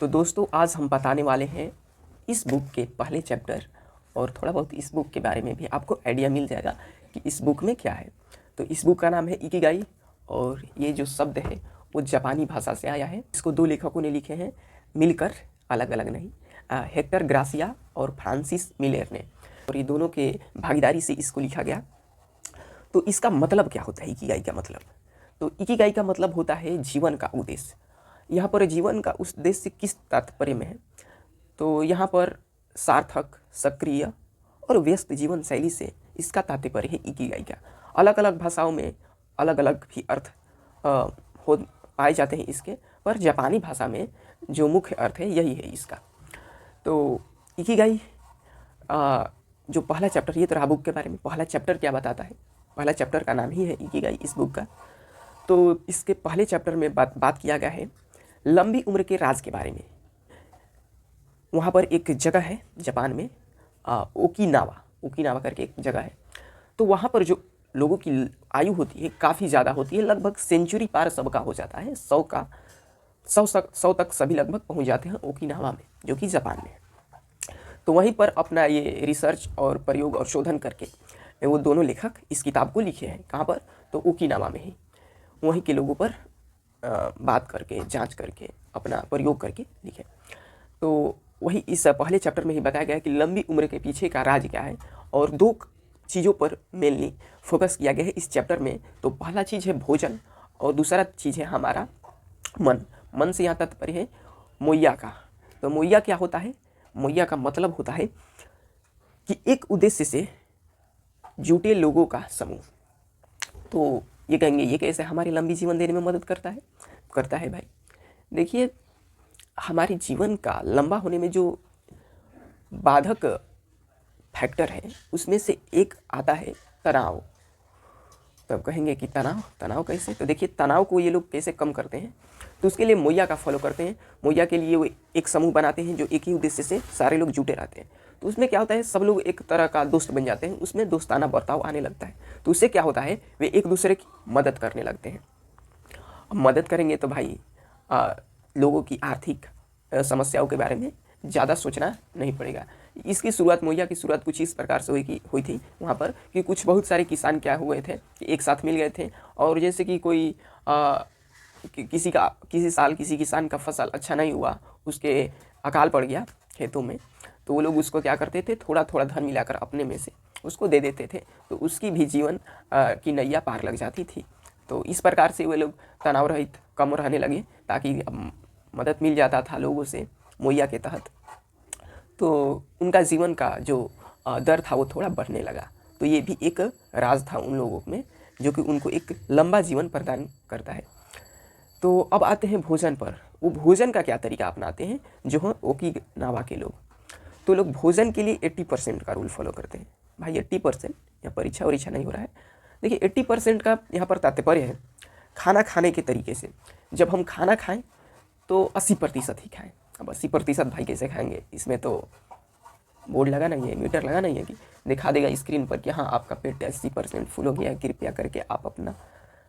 तो दोस्तों आज हम बताने वाले हैं इस बुक के पहले चैप्टर और थोड़ा बहुत इस बुक के बारे में भी आपको आइडिया मिल जाएगा कि इस बुक में क्या है। तो इस बुक का नाम है इकिगाई और ये जो शब्द है वो जापानी भाषा से आया है। इसको दो लेखकों ने लिखे हैं मिलकर, अलग अलग नहीं, हेक्टर ग्रासिया और फ्रांसिस मिलेर ने, और ये दोनों के भागीदारी से इसको लिखा गया। तो इसका मतलब क्या होता है इकिगाई का मतलब? तो इकिगाई का मतलब होता है जीवन का उद्देश्य। यहाँ पर जीवन का उद्देश्य किस तात्पर्य में है? तो यहाँ पर सार्थक, सक्रिय और व्यस्त जीवन शैली से इसका तात्पर्य है इकिगाई का। अलग अलग भाषाओं में अलग अलग भी अर्थ हो पाए जाते हैं इसके, पर जापानी भाषा में जो मुख्य अर्थ है यही है इसका। तो इकिगाई जो पहला चैप्टर, ये तो रहा बुक के बारे में। पहला चैप्टर क्या बताता है? पहला चैप्टर का नाम ही है इकिगाई इस बुक का। तो इसके पहले चैप्टर में बात किया गया है लंबी उम्र के राज के बारे में। वहाँ पर एक जगह है जापान में, ओकिनावा करके एक जगह है। तो वहाँ पर जो लोगों की आयु होती है काफ़ी ज़्यादा होती है, लगभग सेंचुरी पार सबका हो जाता है। 100 तक सभी लगभग पहुँच जाते हैं ओकिनावा में, जो कि जापान में है। तो वहीं पर अपना ये रिसर्च और प्रयोग और शोधन करके वो दोनों लेखक इस किताब को लिखे हैं। कहाँ पर? तो ओकिनावा में ही। वहीं के लोगों पर बात करके, जांच करके, अपना प्रयोग करके लिखे। तो वही इस पहले चैप्टर में ही बताया गया है कि लंबी उम्र के पीछे का राज क्या है, और दो चीज़ों पर मेनली फोकस किया गया है इस चैप्टर में। तो पहला चीज़ है भोजन और दूसरा चीज़ है हमारा मन से यहाँ तात्पर्य है मोइया का। तो मोइया क्या होता है? मोइया का मतलब होता है कि एक उद्देश्य से जुटे लोगों का समूह। तो ये कहेंगे ये कैसे हमारी लंबी जीवन देने में मदद करता है भाई। देखिए, हमारे जीवन का लंबा होने में जो बाधक फैक्टर है उसमें से एक आता है तनाव। तब कहेंगे कि तनाव कैसे? तो देखिए, तनाव को ये लोग कैसे कम करते हैं? तो उसके लिए मोइया का फॉलो करते हैं। मोइया के लिए वो एक समूह बनाते हैं जो एक ही उद्देश्य से सारे लोग जुटे रहते हैं। तो उसमें क्या होता है, सब लोग एक तरह का दोस्त बन जाते हैं, उसमें दोस्ताना बर्ताव आने लगता है। तो उससे क्या होता है, वे एक दूसरे की मदद करने लगते हैं। अब मदद करेंगे तो भाई लोगों की आर्थिक समस्याओं के बारे में ज़्यादा सोचना नहीं पड़ेगा। इसकी शुरुआत, मोइया की शुरुआत कुछ इस प्रकार से हुई थी वहाँ पर कि कुछ बहुत सारे किसान क्या हुए थे कि एक साथ मिल गए थे, और जैसे कि कोई किसी साल किसी किसान का फसल अच्छा नहीं हुआ, उसके अकाल पड़ गया खेतों में, तो वो लोग उसको क्या करते थे, थोड़ा थोड़ा धन मिलाकर अपने में से उसको दे देते थे। तो उसकी भी जीवन की नैया पार लग जाती थी। तो इस प्रकार से वे लोग तनाव रहित कम रहने लगे, ताकि मदद मिल जाता था लोगों से मोइया के तहत। तो उनका जीवन का जो दर था वो थोड़ा बढ़ने लगा। तो ये भी एक राज था उन लोगों में, जो कि उनको एक लंबा जीवन प्रदान करता है। तो अब आते हैं भोजन पर। वो भोजन का क्या तरीका अपनाते हैं जो हैं ओकिनावा के लोग। तो लोग भोजन के लिए 80% का रूल फॉलो करते हैं। भाई 80%, यहाँ परीक्षा वरीक्षा नहीं हो रहा है। देखिए, 80% का यहाँ पर तात्पर्य है खाना खाने के तरीके से। जब हम खाना खाएं तो 80% ही खाएं। अब 80% भाई कैसे खाएंगे? इसमें तो बोर्ड लगा नहीं है, मीटर लगा नहीं है कि दिखा देगा स्क्रीन पर कि हाँ आपका पेट 80% फुल हो गया है, कृपया करके आप अपना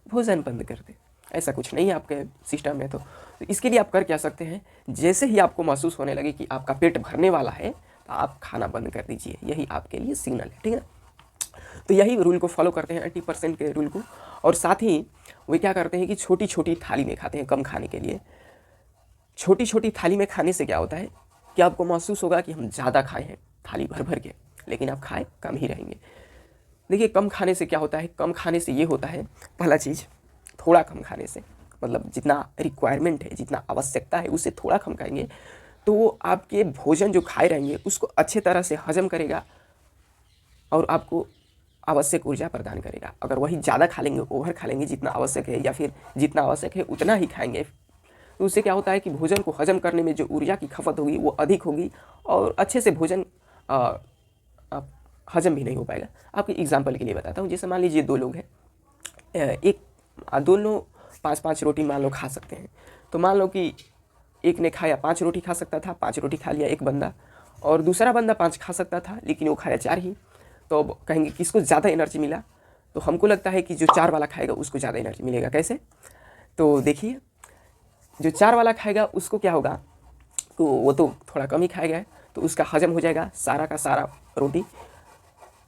भोजन बंद कर दें। ऐसा कुछ नहीं है आपके सिस्टम में। तो इसके लिए आप कर क्या सकते हैं, जैसे ही आपको महसूस होने लगे कि आपका पेट भरने वाला है तो आप खाना बंद कर दीजिए। यही आपके लिए सिग्नल है, ठीक है। तो यही रूल को फॉलो करते हैं, 80% के रूल को। और साथ ही वे क्या करते हैं कि छोटी छोटी थाली में खाते हैं, कम खाने के लिए। छोटी छोटी थाली में खाने से क्या होता है कि आपको महसूस होगा कि हम ज़्यादा खाए हैं थाली भर भर के, लेकिन आप खाए कम ही रहेंगे। देखिए, कम खाने से क्या होता है, कम खाने से ये होता है, पहला चीज़ थोड़ा कम खाने से, मतलब जितना रिक्वायरमेंट है, जितना आवश्यकता है उससे थोड़ा कम खाएंगे तो वो आपके भोजन जो खाए रहेंगे उसको अच्छे तरह से हजम करेगा और आपको आवश्यक ऊर्जा प्रदान करेगा। अगर वही ज़्यादा खा लेंगे, ओवर खा लेंगे, जितना आवश्यक है या फिर जितना आवश्यक है उतना ही खाएंगे, तो उससे क्या होता है कि भोजन को हजम करने में जो ऊर्जा की खपत होगी वो अधिक होगी और अच्छे से भोजन हजम भी नहीं हो पाएगा। आपके एग्जाम्पल के लिए बताता हूँ। जैसे मान लीजिए दो लोग हैं, दोनों 5-5 रोटी मान लो खा सकते हैं। तो मान लो कि एक ने खाया 5 रोटी खा सकता था, 5 रोटी खा लिया एक बंदा, और दूसरा बंदा 5 खा सकता था लेकिन वो खाया 4 ही। तो अब कहेंगे किसको ज़्यादा एनर्जी मिला? तो हमको लगता है कि जो 4 वाला खाएगा उसको ज़्यादा एनर्जी मिलेगा। कैसे? तो देखिए, जो 4 वाला खाएगा उसको क्या होगा, तो वो तो थोड़ा कम ही खाएगा, तो उसका हजम हो जाएगा, सारा का सारा रोटी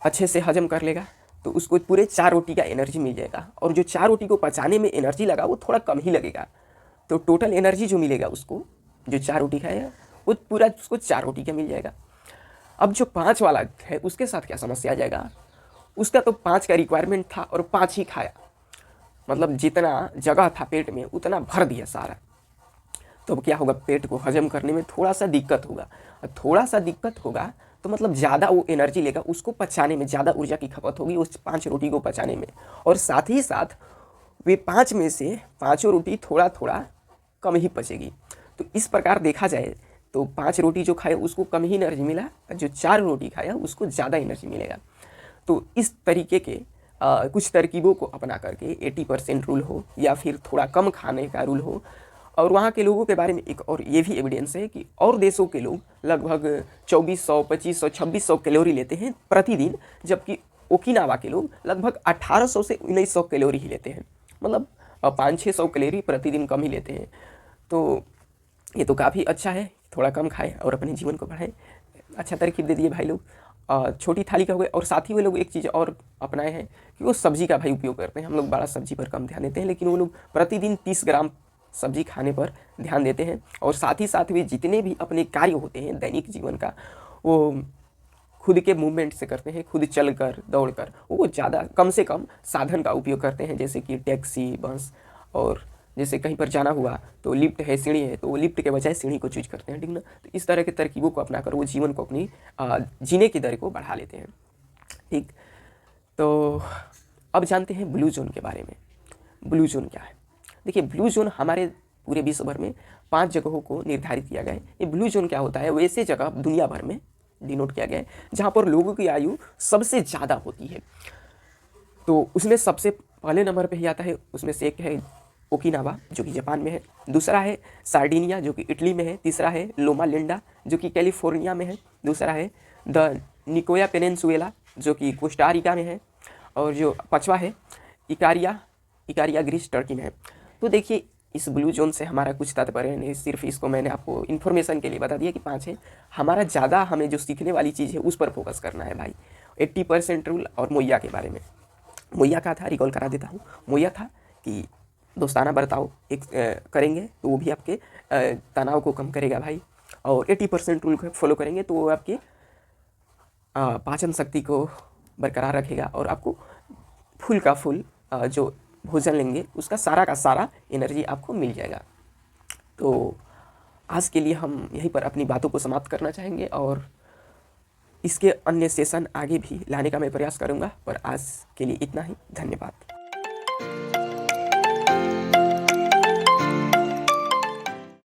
अच्छे से हजम कर लेगा, तो उसको पूरे 4 रोटी का एनर्जी मिल जाएगा। और जो 4 रोटी को पचाने में एनर्जी लगा वो थोड़ा कम ही लगेगा, तो टोटल एनर्जी जो मिलेगा उसको, जो 4 रोटी खाएगा वो पूरा उसको 4 रोटी का मिल जाएगा। अब जो 5 वाला है उसके साथ क्या समस्या आ जाएगा, उसका तो 5 का रिक्वायरमेंट था और 5 ही खाया, मतलब जितना जगह था पेट में उतना भर दिया सारा। तो अब क्या होगा, पेट को हजम करने में थोड़ा सा दिक्कत होगा, और थोड़ा सा दिक्कत होगा तो मतलब ज़्यादा वो एनर्जी लेगा, उसको पचाने में ज़्यादा ऊर्जा की खपत होगी उस 5 रोटी को पचाने में। और साथ ही साथ वे 5 में से 5 रोटी थोड़ा थोड़ा कम ही पचेगी। तो इस प्रकार देखा जाए तो 5 रोटी जो खाए उसको कम ही एनर्जी मिला, और जो 4 रोटी खाया उसको ज़्यादा एनर्जी मिलेगा। तो इस तरीके के कुछ तरकीबों को अपना करके 80% रूल हो या फिर थोड़ा कम खाने का रूल हो। और वहाँ के लोगों के बारे में एक और ये भी एविडेंस है कि और देशों के लोग लगभग 2400, 2500, 2600 कैलोरी लेते हैं प्रतिदिन, जबकि ओकिनावा के लोग लगभग 1800 से 1900 कैलोरी ही लेते हैं, मतलब 500-600 कैलोरी प्रतिदिन कम ही लेते हैं। तो ये तो काफ़ी अच्छा है, थोड़ा कम खाएं और अपने जीवन को बढ़ाएं। अच्छा तरकीब दे दिए भाई लोग, छोटी थाली का हो गया। और साथ ही वो लोग एक चीज़ और अपनाए हैं कि वो सब्जी का भाई उपयोग करते हैं। हम लोग बड़ा सब्जी पर कम ध्यान देते हैं, लेकिन वो लोग प्रतिदिन 30 ग्राम सब्जी खाने पर ध्यान देते हैं। और साथ ही साथ वे जितने भी अपने कार्य होते हैं दैनिक जीवन का, वो खुद के मूवमेंट से करते हैं, खुद चल कर दौड़ कर, वो ज़्यादा कम से कम साधन का उपयोग करते हैं, जैसे कि टैक्सी, बस, और जैसे कहीं पर जाना हुआ तो लिफ्ट है, सीढ़ी है, तो वो लिफ्ट के बजाय सीढ़ी को चूज करते हैं, ठीक ना। तो इस तरह के तरकीबों को अपनाकर वो जीवन को अपनी जीने की दर को बढ़ा लेते हैं, ठीक। तो अब जानते हैं ब्लू जोन के बारे में। ब्लू जोन क्या है? देखिए, ब्लू जोन हमारे पूरे विश्व भर में 5 जगहों को निर्धारित किया गया है। ये ब्लू जोन क्या होता है, वैसे जगह दुनिया भर में डिनोट किया गया है जहाँ पर लोगों की आयु सबसे ज़्यादा होती है। तो उसमें सबसे पहले नंबर पे ही आता है, उसमें से एक है ओकिनावा जो कि जापान में है, दूसरा है सार्डिनिया जो कि इटली में है, तीसरा है लोमा लिंडा जो कि कैलिफोर्निया में है, दूसरा है द निकोया पेनिनसुएला जो कि कोस्टारिका में है, और जो 5वां है इकारिया ग्रीस टर्की में है। तो देखिए, इस ब्लू जोन से हमारा कुछ तात्पर्य नहीं, सिर्फ इसको मैंने आपको इन्फॉर्मेशन के लिए बता दिया कि 5 है। हमारा ज़्यादा हमें जो सीखने वाली चीज़ है उस पर फोकस करना है भाई। 80% रूल और मोइया के बारे में। मोइया का था, रिकॉल करा देता हूँ। मोइया था कि दोस्ताना बर्ताव एक करेंगे तो वो भी आपके तनाव को कम करेगा भाई, और 80% रूल को फॉलो करेंगे तो वो आपके पाचन शक्ति को बरकरार रखेगा, और आपको फुल का फुल जो भोजन लेंगे उसका सारा का सारा एनर्जी आपको मिल जाएगा। तो आज के लिए हम यहीं पर अपनी बातों को समाप्त करना चाहेंगे, और इसके अन्य सेशन आगे भी लाने का मैं प्रयास करूंगा, पर आज के लिए इतना ही। धन्यवाद।